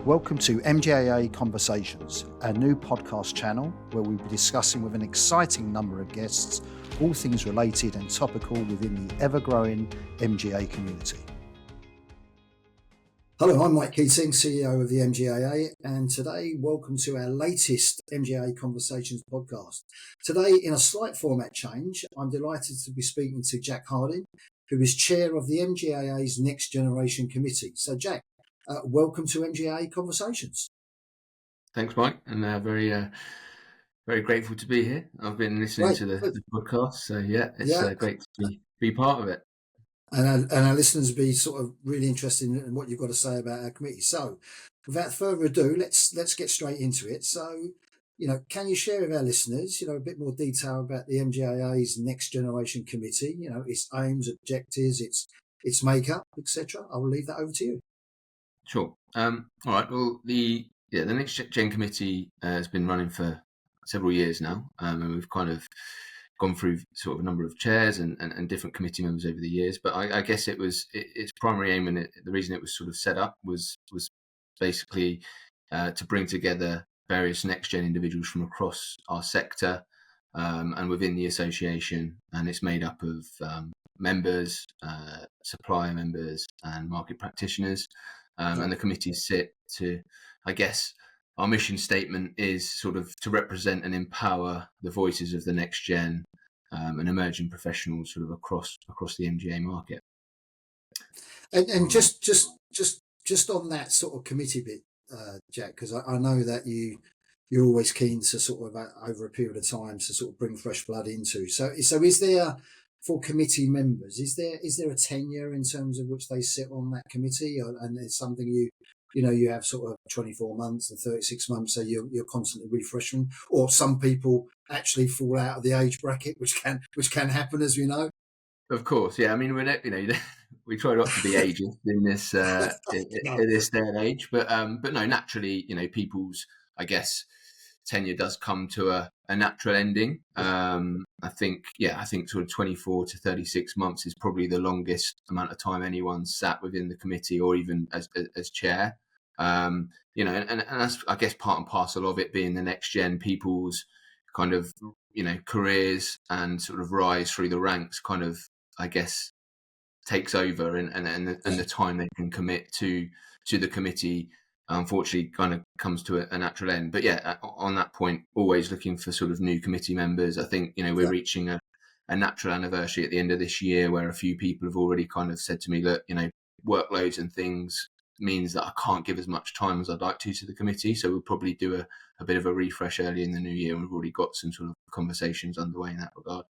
Welcome to MGAA Conversations, our new podcast channel where we'll be discussing with an exciting number of guests all things related and topical within the ever-growing MGA community. Hello, I'm Mike Keating, CEO of the MGAA, and today welcome to our latest MGAA Conversations podcast. Today, in a slight format change, I'm delighted to be speaking to Jack Harding, who is chair of the MGAA's Next Generation Committee. So Jack, welcome to MGAA Conversations. Thanks, Mike, and very grateful to be here. I've been listening to the podcast, so it's great to be part of it. And our listeners will be sort of really interested in what you've got to say about our committee. So, without further ado, let's get straight into it. So, can you share with our listeners, a bit more detail about the MGAA's Next Generation Committee? Its aims, objectives, its makeup, etc. I'll leave that over to you. Sure. All right. Well, the Next Gen Committee has been running for several years now, and we've kind of gone through sort of a number of chairs and different committee members over the years. But I guess its primary aim and the reason it was sort of set up was basically to bring together various next gen individuals from across our sector and within the association, and it's made up of members, supplier members, and market practitioners. And the committees sit to, I guess, our mission statement is sort of to represent and empower the voices of the next gen and emerging professionals sort of across the MGA market. And just on that sort of committee bit, Jack, because I know that you're always keen to sort of over a period of time to sort of bring fresh blood into. So is there, for committee members, is there a tenure in terms of which they sit on that committee, and it's something you have sort of 24 months and 36 months, so you're constantly refreshing, or some people actually fall out of the age bracket, which can happen, as we know. Of course, yeah. I mean, we try not to be ageist in this in this day and age, but no, naturally, people's, I guess, tenure does come to a natural ending. I think sort of 24 to 36 months is probably the longest amount of time anyone's sat within the committee or even as chair. And that's, I guess, part and parcel of it being the next gen. People's kind of, careers and sort of rise through the ranks kind of, I guess, takes over and the time they can commit to the committee, unfortunately, kind of comes to a natural end. But on that point, always looking for sort of new committee members. I think, we're reaching a natural anniversary at the end of this year where a few people have already kind of said to me, look, workloads and things means that I can't give as much time as I'd like to the committee. So we'll probably do a bit of a refresh early in the new year. And we've already got some sort of conversations underway in that regard.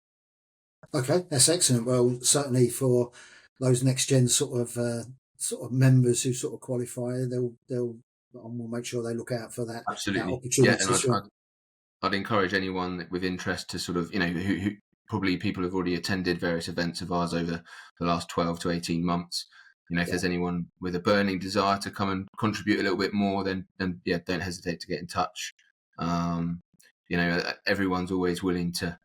Okay, that's excellent. Well, certainly for those next gen sort of members who sort of qualify, we'll make sure they look out for that. Absolutely. That opportunity. And I'd encourage anyone with interest to sort of, who probably people have already attended various events of ours over the last 12 to 18 months. If there's anyone with a burning desire to come and contribute a little bit more, then don't hesitate to get in touch. Everyone's always willing to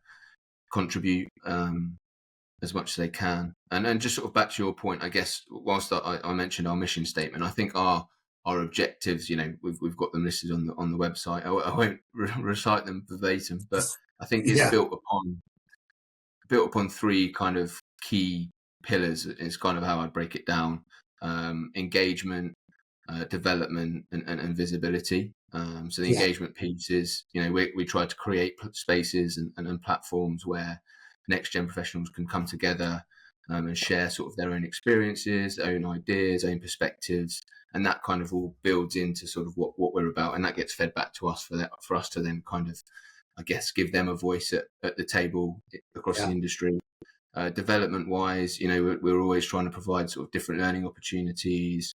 contribute as much as they can. And just sort of back to your point, I guess, whilst I mentioned our mission statement, I think our objectives, we've got them listed on the website. I won't recite them verbatim, but I think it's built upon three kind of key pillars is kind of how I'd break it down: engagement, development, and visibility. So the engagement piece is, we try to create spaces and platforms where next gen professionals can come together and share sort of their own experiences, own ideas, own perspectives, and that kind of all builds into sort of what we're about, and that gets fed back to us for us to then kind of, I guess, give them a voice at the table across the industry. Development wise, we're always trying to provide sort of different learning opportunities.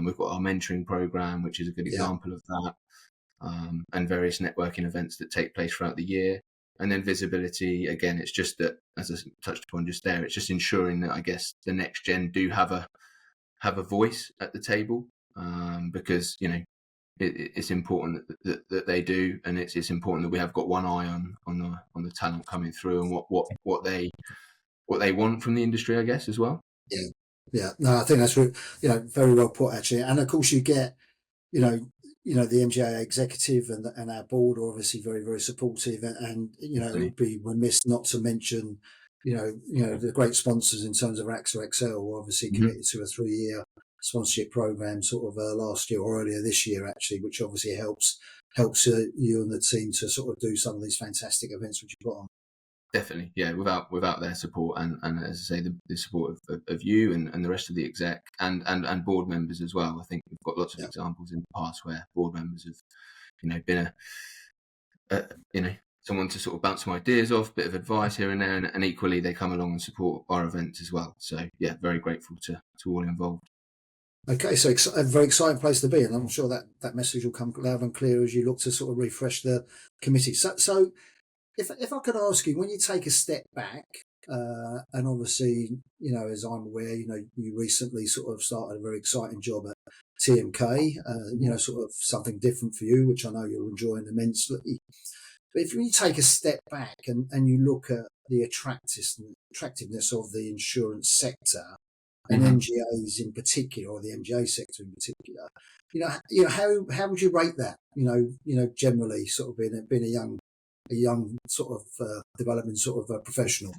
We've got our mentoring program, which is a good example of that, and various networking events that take place throughout the year. And then visibility, again, it's just that, as I touched upon just there, it's just ensuring that, I guess, the next gen do have a voice at the table, because it's important that they do, and it's important that we have got one eye on the talent coming through and what they want from the industry, I guess, as well. No, I think that's very well put, actually. And of course, you get the MGAA executive and our board are obviously very, very supportive, and it Definitely. would be remiss not to mention, the great sponsors in terms of AXA XL were obviously Mhm. committed to a 3-year sponsorship program sort of last year or earlier this year actually, which obviously helps you and the team to sort of do some of these fantastic events which you've got on. Definitely, yeah. Without their support, and as I say, the support of you and the rest of the exec and board members as well. I think we've got lots of Yeah. examples in the past where board members have, been a someone to sort of bounce some ideas off, bit of advice here and there, and equally they come along and support our events as well. So yeah, very grateful to all involved. Okay, so a very exciting place to be, and I'm sure that message will come loud and clear as you look to sort of refresh the committee. So if I could ask you, when you take a step back, and obviously, as I'm aware, you recently sort of started a very exciting job at TMK, sort of something different for you, which I know you're enjoying immensely. But if you take a step back and you look at the attractiveness of the insurance sector and hmm MGAs in particular, or the MGA sector in particular, how would you rate that? Generally, sort of being a young sort of development sort of professional.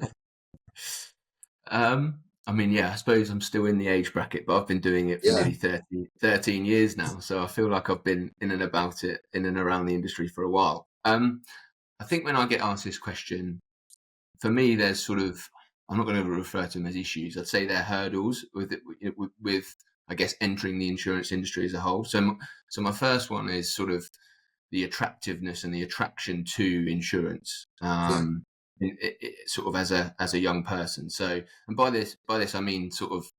I mean, yeah, I suppose I'm still in the age bracket, but I've been doing it for Yeah, nearly 13 years now. So I feel like I've been in and about it, in and around the industry for a while. I think when I get asked this question, for me, there's sort of, I'm not going to refer to them as issues. I'd say they're hurdles with I guess, entering the insurance industry as a whole. So my first one is sort of the attractiveness and the attraction to insurance. yeah, Sort of as a young person. So, and by this I mean sort of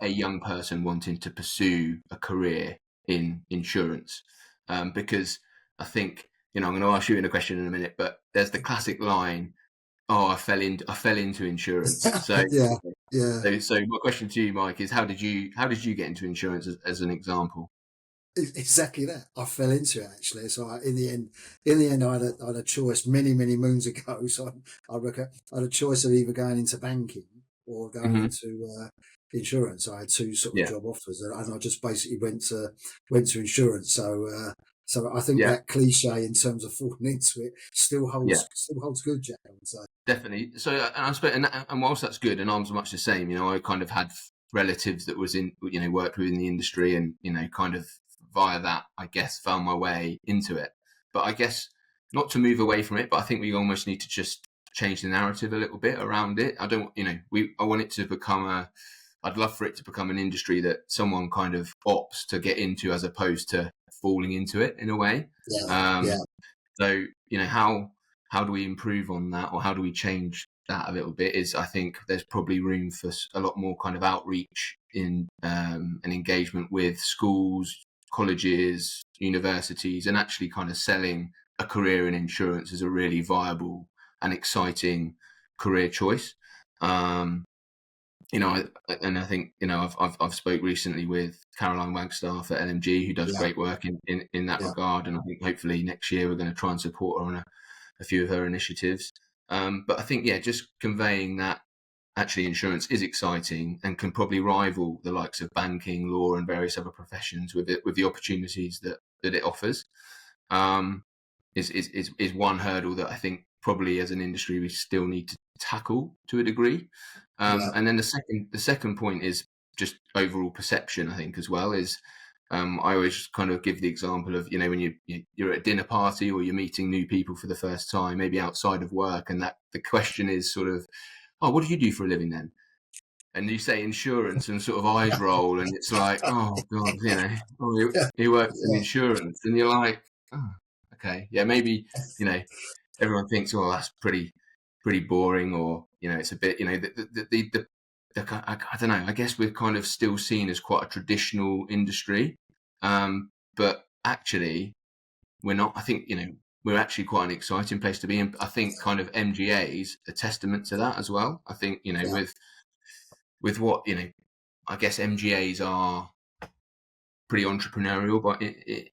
a young person wanting to pursue a career in insurance, because I think I'm going to ask you in a question in a minute, but there's the classic line, "Oh, I fell into insurance." So, yeah, yeah. so my question to you, Mike, is how did you get into insurance as an example? Exactly that. I fell into it actually. So in the end, I had a choice many, many moons ago. So I reckon I had a choice of either going into banking or going hmm into insurance. I had two sort of Yeah, job offers, and I just basically went to insurance. So I think yeah, that cliche in terms of falling into it still yeah. holds good, Jack. I would say. Definitely. So, and I suppose, and whilst that's good, and I was much the same. I kind of had relatives that was worked within the industry, and kind of via that, I guess, found my way into it. But I guess not to move away from it, but I think we almost need to just change the narrative a little bit around it. I don't, I want it to become I'd love for it to become an industry that someone kind of opts to get into as opposed to falling into it in a way. Yeah, yeah, Um, so, how do we improve on that, or how do we change that a little bit? Is I think there's probably room for a lot more kind of outreach in and engagement with schools, colleges, universities, and actually kind of selling a career in insurance as a really viable and exciting career choice. Um, and I think I've spoke recently with Caroline Wagstaff at LMG, who does yeah, great work in that yeah, regard, and I think hopefully next year we're going to try and support her on a few of her initiatives. But I think just conveying that actually insurance is exciting and can probably rival the likes of banking, law, and various other professions with the opportunities that it offers. Um, is one hurdle that I think probably as an industry we still need to tackle to a degree. yeah, And then the second point is just overall perception. I think as well is I always kind of give the example of when you're at a dinner party or you're meeting new people for the first time, maybe outside of work, and that the question is sort of, "Oh, what do you do for a living then?" And you say insurance, and sort of eyes roll, and it's like, "Oh God, oh, yeah, he works in yeah, insurance," and you're like, "Oh, okay, yeah, maybe you know." Everyone thinks, "Oh, that's pretty boring," or it's a bit, I don't know. I guess we're kind of still seen as quite a traditional industry, but actually we're not. I think we're actually quite an exciting place to be, and I think kind of MGA's a testament to that as well. I think yeah, with what I guess MGAs are pretty entrepreneurial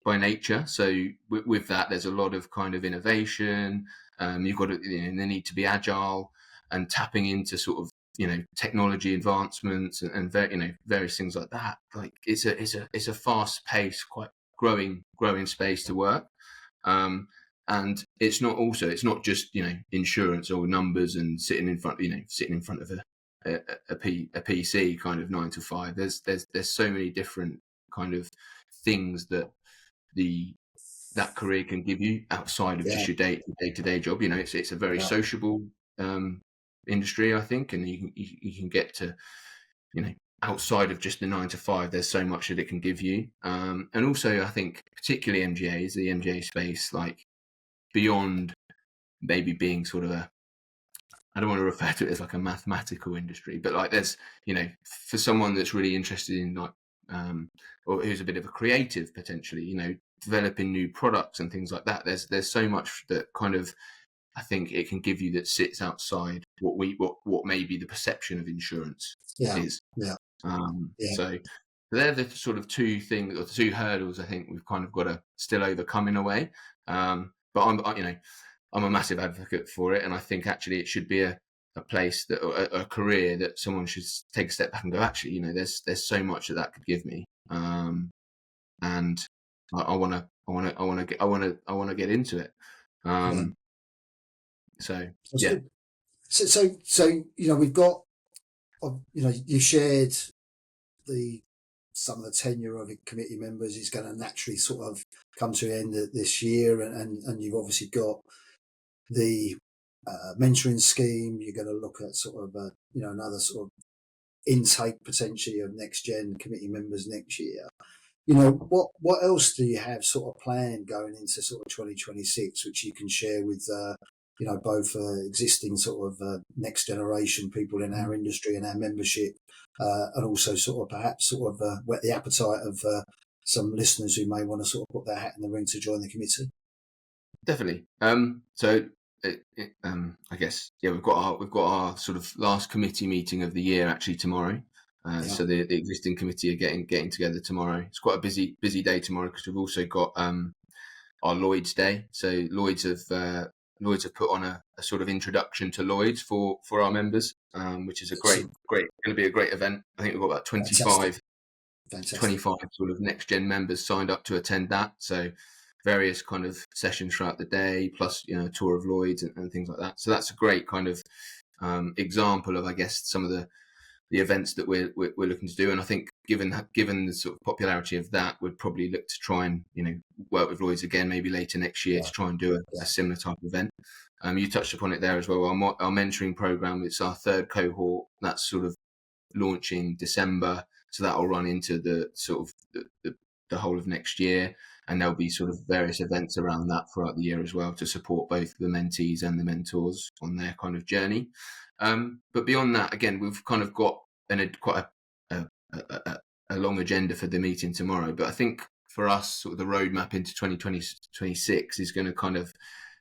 by nature. So with that, there's a lot of kind of innovation. You've got to, they need to be agile and tapping into sort of technology advancements and various things like that. Like it's a fast paced, quite growing space to work. And it's not just insurance or numbers and sitting in front of a PC kind of 9 to 5. There's so many different kind of things that that career can give you outside of just your day-to-day job. It's a very sociable industry, I think, and you can get to outside of just the 9 to 5. There's so much that it can give you, and also I think particularly MGAs, the MGA space, like beyond maybe being sort of I don't want to refer to it as like a mathematical industry, but like there's for someone that's really interested in or who's a bit of a creative potentially, developing new products and things like that. There's so much that kind of I think it can give you that sits outside what maybe the perception of insurance is. So they're the sort of two things or the two hurdles I think we've kind of got to still overcome in a way. But I'm a massive advocate for it, and I think actually it should be a place that a career that someone should take a step back and go, actually, there's so much that could give me, and I want to get into it. So yeah. So we've got you shared some of the tenure of committee members is going to naturally sort of come to an end this year, and you've obviously got the mentoring scheme. You're going to look at sort of another sort of intake potentially of next gen committee members next year. What else do you have sort of planned going into sort of 2026, which you can share with both existing sort of next generation people in our industry and our membership, and also sort of perhaps sort of whet the appetite of some listeners who may want to sort of put their hat in the ring to join the committee? Definitely. So I guess we've got our sort of last committee meeting of the year actually tomorrow. So the existing committee are getting together tomorrow. It's quite a busy day tomorrow because we've also got our Lloyd's Day. So Lloyd's have put on a sort of introduction to Lloyd's for our members, which is a great going to be a great event. I think we've got about 25 sort of next gen members signed up to attend that. So various kind of sessions throughout the day, plus a tour of Lloyd's and things like that. So that's a great kind of example of, I guess, some of the events that we're looking to do. And I think given the sort of popularity of that, we'd probably look to try and work with Lloyd's again maybe later next year to try and do a similar type of event. You touched upon it there as well. Our mentoring program, it's our third cohort. That's sort of launching December, so that will run into the sort of the whole of next year, and there'll be sort of various events around that throughout the year as well to support both the mentees and the mentors on their kind of journey. But beyond that, again, we've kind of got quite a long agenda for the meeting tomorrow. But I think for us, sort of the roadmap into 2026 is going to kind of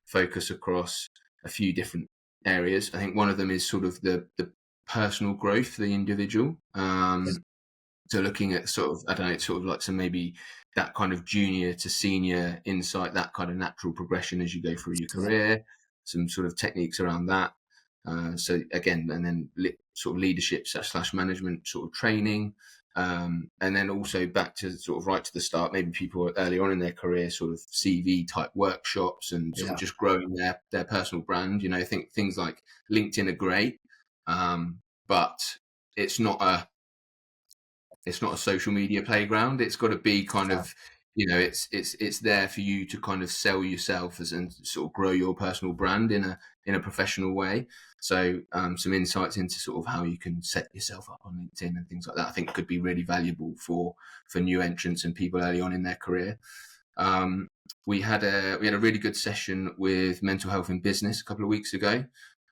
focus across a few different areas. I think one of them is sort of the personal growth for the individual. So looking at sort of, I don't know, sort of like some maybe that kind of junior to senior insight, that kind of natural progression as you go through your career, some sort of techniques around that. So again, and then sort of leadership / management sort of training. And then also back to sort of right to the start, maybe people early on in their career, sort of CV type workshops and sort of just growing their personal brand. I think things like LinkedIn are great, but it's not a social media playground. It's got to be kind of, it's there for you to kind of sell yourself and sort of grow your personal brand in a professional way. So some insights into sort of how you can set yourself up on LinkedIn and things like that, I think could be really valuable for new entrants and people early on in their career. We had a really good session with mental health in business a couple of weeks ago.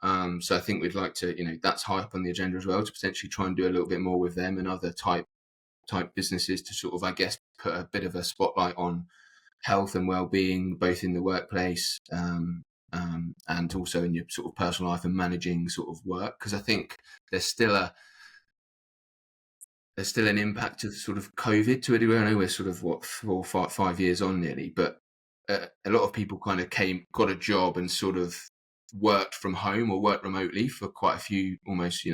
So I think we'd like to, that's high up on the agenda as well, to potentially try and do a little bit more with them and other type businesses to sort of, I guess, put a bit of a spotlight on health and well-being, both in the workplace and also in your sort of personal life and managing sort of work. Because I think there's still an impact of sort of COVID to a degree. I know we're sort of 4 or 5 years on nearly, but a lot of people kind of got a job and sort of worked from home or worked remotely for quite a few, almost,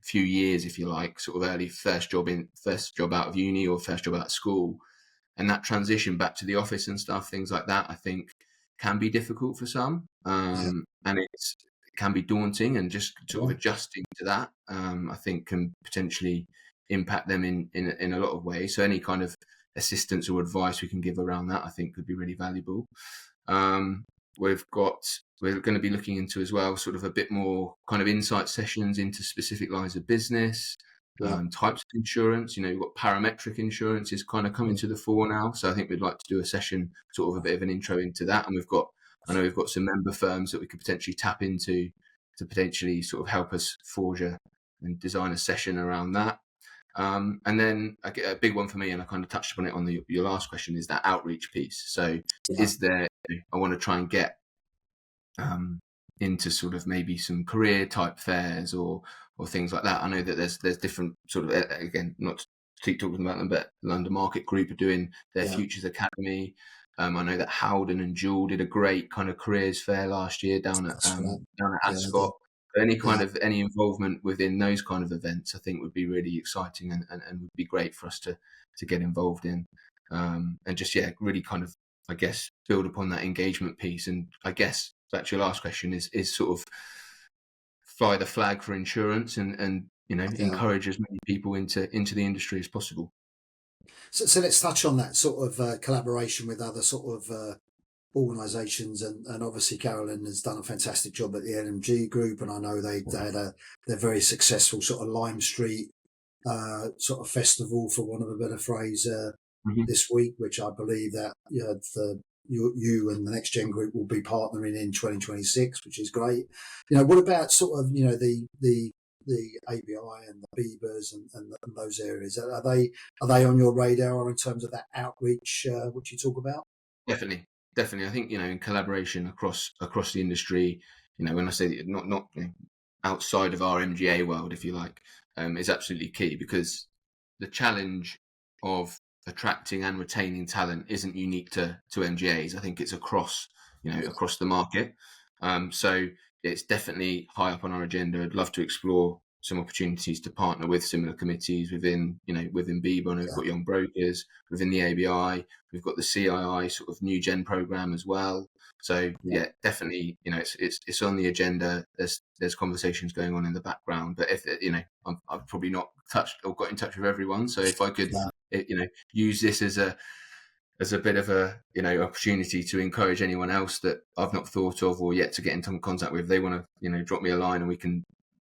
few years, if you like, sort of early first job out of uni or first job out of school, and that transition back to the office and stuff, things like that, I think can be difficult for some, Yeah. and it can be daunting, and just sort of Right. adjusting to that, I think can potentially impact them in a lot of ways. So any kind of assistance or advice we can give around that, I think, could be really valuable. Um, we're going to be looking into as well, sort of a bit more kind of insight sessions into specific lines of business, Yeah. types of insurance. You've got parametric insurance is kind of coming to the fore now. So I think we'd like to do a session, sort of a bit of an intro into that. And I know we've got some member firms that we could potentially tap into to potentially sort of help us forge and design a session around that. And then a big one for me, and I kind of touched upon it on your last question, is that outreach piece. So Yeah. I want to try and get into sort of maybe some career type fairs or things like that. I know that there's different sort of, again, not to keep talking about them, but London Market Group are doing their Yeah. Futures Academy. I know that Howden and Jewel did a great kind of careers fair last year down at That's right. Yeah. Ascot. Any kind Yeah. of any involvement within those kind of events, I think, would be really exciting and would be great for us to get involved in, and just really kind of, I guess, build upon that engagement piece. And I guess back to your last question is sort of fly the flag for insurance and Yeah. encourage as many people into the industry as possible. So let's touch on that sort of collaboration with other sort of organisations, and obviously Carolyn has done a fantastic job at the NMG Group, and I know they had their very successful sort of Lime Street sort of festival, for want of a better phrase, this week, which I believe that you and the Next Gen Group will be partnering in 2026, which is great. What about sort of the ABI and the Beavers and those areas? Are they on your radar in terms of that outreach which you talk about? Definitely. I think, in collaboration across the industry, when I say that, not outside of our MGA world, if you like, is absolutely key, because the challenge of attracting and retaining talent isn't unique to MGAs. I think it's across across the market. So it's definitely high up on our agenda. I'd love to explore some opportunities to partner with similar committees within BEBA. I know we've got Young Brokers within the ABI. We've got the CII sort of new gen program as well. So definitely, it's on the agenda. There's conversations going on in the background. But if I've probably not touched or got in touch with everyone. So if I could, use this as a bit of a opportunity to encourage anyone else that I've not thought of or yet to get into contact with, they want to drop me a line and we can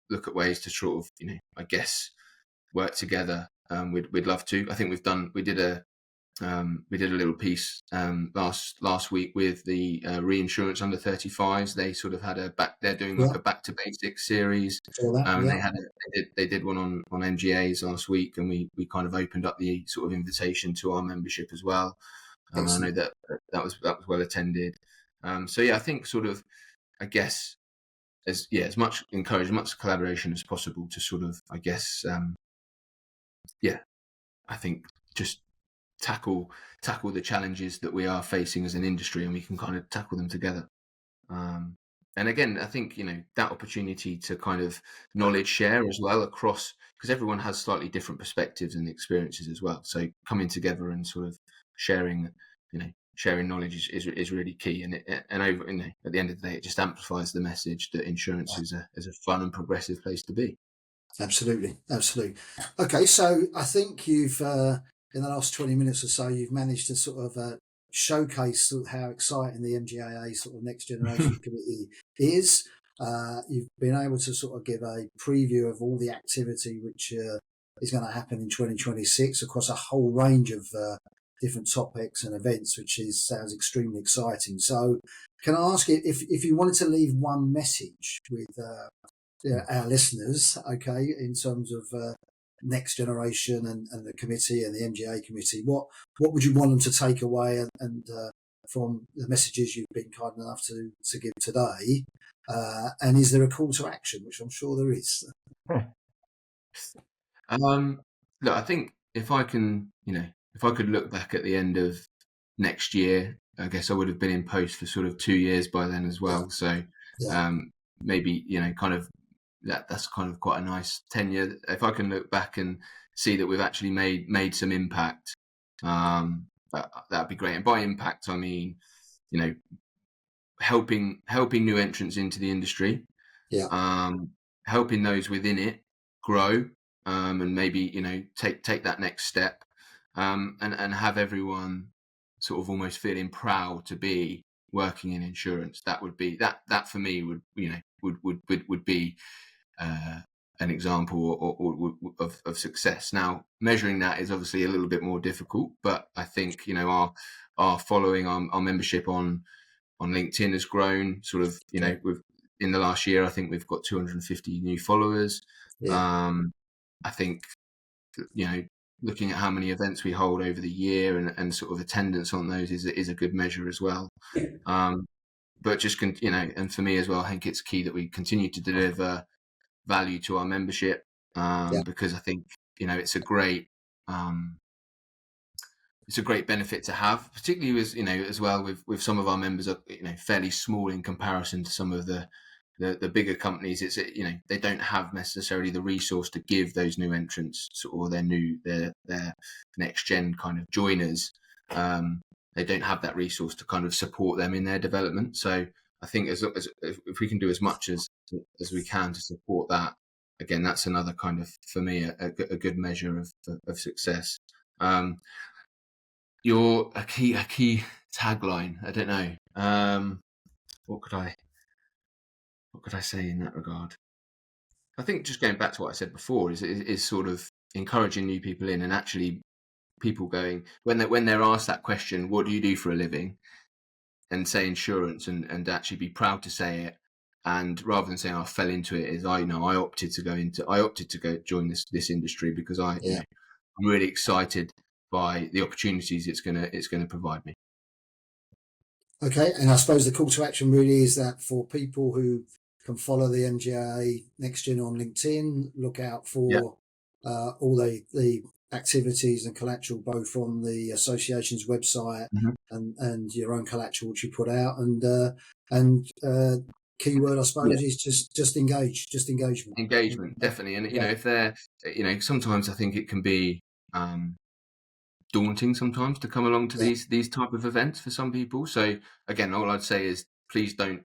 look at ways to sort of I guess work together. We'd love to. I think we did a little piece last week with the reinsurance under 35s. They sort of had they're doing like a back to basics series, and they did one on MGAs last week, and we kind of opened up the sort of invitation to our membership as well. I know that was well attended. So I think sort of, I guess, as much encourage, as much collaboration as possible to sort of, I guess, I think just tackle the challenges that we are facing as an industry, and we can kind of tackle them together. And again, I think that opportunity to kind of knowledge share as well across, because everyone has slightly different perspectives and experiences as well. So coming together and sort of sharing knowledge is really key, and at the end of the day, it just amplifies the message that insurance is a fun and progressive place to be. Absolutely. Okay, so I think you've in the last 20 minutes or so, you've managed to sort of showcase sort of how exciting the MGAA sort of Next Generation Committee is. You've been able to sort of give a preview of all the activity which is going to happen in 2026 across a whole range of different topics and events, which sounds extremely exciting. So can I ask you if you wanted to leave one message with our listeners, okay, in terms of Next Generation and the committee and the MGA committee, what would you want them to take away and from the messages you've been kind enough to give today? And is there a call to action, which I'm sure there is? Look, I think if I could look back at the end of next year, I guess I would have been in post for sort of 2 years by then as well. So maybe kind of that's kind of quite a nice tenure. If I can look back and see that we've actually made some impact, that'd be great. And by impact, I mean, helping new entrants into the industry, helping those within it grow, and maybe take that next step, and have everyone sort of almost feeling proud to be working in insurance. That would be that for me would be an example of success. Now, measuring that is obviously a little bit more difficult, but I think our following, our membership on LinkedIn has grown. Sort of, in the last year, I think we've got 250 new followers. I think looking at how many events we hold over the year and sort of attendance on those is a good measure as well. But just and for me as well, I think it's key that we continue to deliver value to our membership, because I think it's a great benefit to have, particularly as well with some of our members are fairly small in comparison to some of the bigger companies. It's they don't have necessarily the resource to give those new entrants or their next gen kind of joiners. They don't have that resource to kind of support them in their development. So I think as if we can do as much as we can to support that, again, that's another kind of, for me, a good measure of success. You're a key tagline. I don't know. What could I say in that regard? I think just going back to what I said before is sort of encouraging new people in, and actually people going when they're asked that question, what do you do for a living, and say insurance, and actually be proud to say it, and rather than saying I fell into it, is I opted to go join this industry because I'm really excited by the opportunities it's gonna provide me. Okay, and I suppose the call to action really is that for people who can follow the MGAA Next Gen on LinkedIn, look out for all the activities and collateral, both on the association's website and your own collateral which you put out, and keyword I suppose is just engagement. Engagement, definitely. And if they're sometimes I think it can be daunting sometimes to come along to these type of events for some people. So again, all I'd say is please don't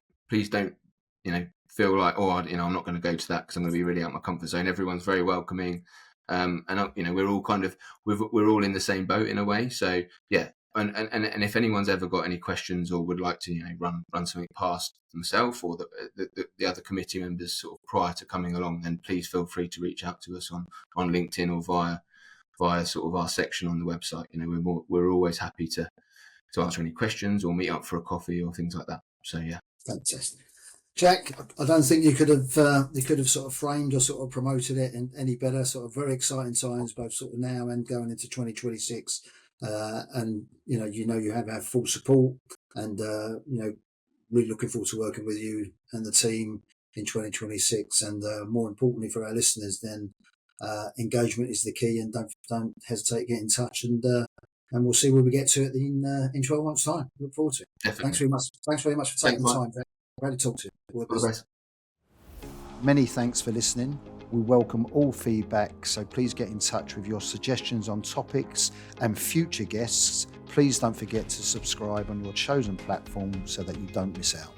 feel like I'm not going to go to that because I'm going to be really out of my comfort zone. Everyone's very welcoming, and we're all kind of we're all in the same boat in a way. So and if anyone's ever got any questions or would like to run something past themselves or the other committee members sort of prior to coming along, then please feel free to reach out to us on LinkedIn or via sort of our section on the website. We're always happy to answer any questions or meet up for a coffee or things like that. So fantastic. Jack, I don't think you could have sort of framed or sort of promoted it any better. Sort of very exciting times, both sort of now and going into 2026. And you have our full support, and really looking forward to working with you and the team in 2026. And more importantly for our listeners, then engagement is the key, and don't hesitate to get in touch, and we'll see where we get to it in 12 months' time. Look forward to it. Definitely. Thanks very much for taking the time. Glad to talk to you. All the best. Many thanks for listening. We welcome all feedback, so please get in touch with your suggestions on topics and future guests. Please don't forget to subscribe on your chosen platform so that you don't miss out.